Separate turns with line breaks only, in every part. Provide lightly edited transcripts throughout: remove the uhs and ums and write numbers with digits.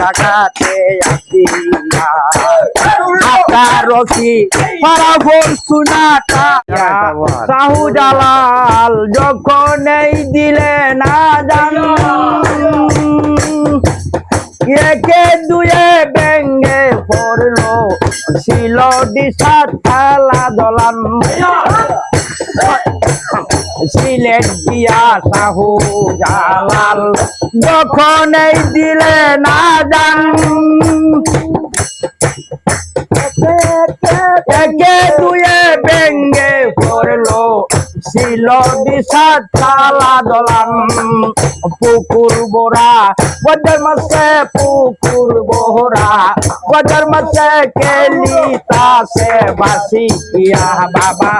জাগাতে আসিয়া রসি পারাবর সুনাটা শাহজালাল যখন এই দিলে না জানো একে দুয়ে ব্যঙ্গে পড়লো ছিল দিশাত খেলা দলান সিলেট দিয়া শাহজালাল যখন এই দিলে না জান একে দুয়ে ব্যঙ্গে পড়লো ছিল দিশাত খেলা দলান পুকুর বোরা বজার মাসে পুকুর বোরা বজার মাসে কেলিতাছে বাসিয়া বাবা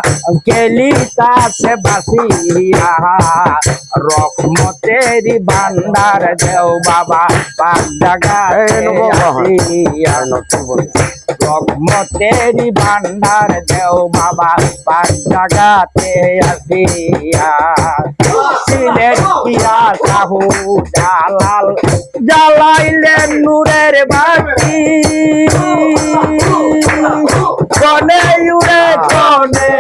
কেলিতাছে বাসিয়া রহমতেরি ভান্ডার দেও বাবা পাক জাগাতে আসিয়া রহমতেরি ভান্ডার দেও বাবা পাক জাগাতে আসিয়া সিলেট দিয়া শাহজালাল জ্বালাইলেন নূরের বাতি কনে উড়ে কনে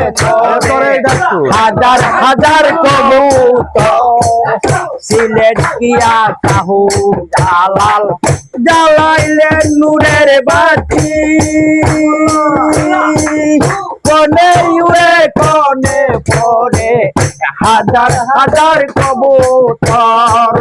হাজার হাজার কবুতর সিলেট দিয়া শাহজালাল জ্বালাইলেন নূরের বাতি কনে উড়ে কনে পড়ে হাজার হাজার কবুতর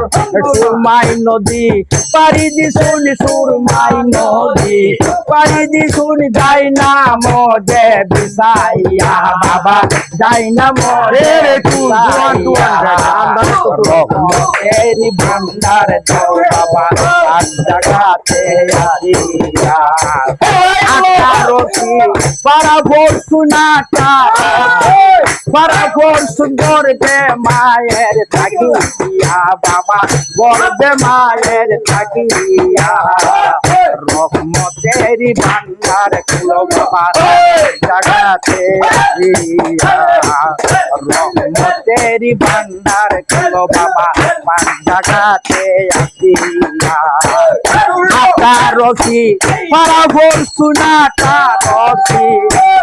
সুরমাই নদী পারি দিশুন সুরমাই নদী পারি দিশুন যাই না মজে বিসাইয়া বাবা যাই না মরে রহমতেরি ভান্ডার দাও বাবা আজ জাগাতে আসিয়া রসি পারাবর সুনাটা পারাবর সুন্দর দে মায়ের থাকিয়া বাবা গর্বে মায়ের থাকিয়া রহমতেরি ভান্ডার খুলো বাবা জাগাতে আসিয়া রহমতেরি ভান্ডার খুলো বাবা জাগাতে আসিয়া রসি পারাবর সুনাটা রসি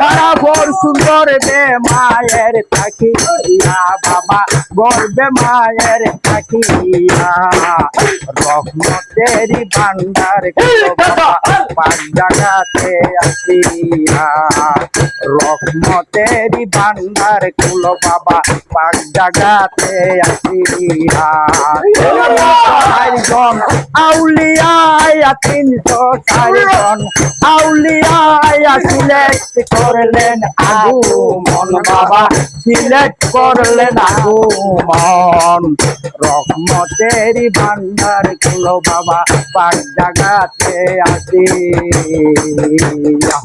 পারাবর সুন্দর দে মায়ের থাকিয়া বাবা গর্বে মায়ের থাকিয়া রহমতেরি ভান্ডার বাবা পাক জাগাতে আসিয়া রহমতেরি ভান্ডার কুলো বাবা পাক জাগাতে আসিয়া আউলিয়া 304 আউলিয়া সিলেক্ট করলেন আগমন বাবা সিলেক্ট করলেন আগমন রহমতেরি ভান্ডার কুলো বাবা পাক জাগাতে আসিয়া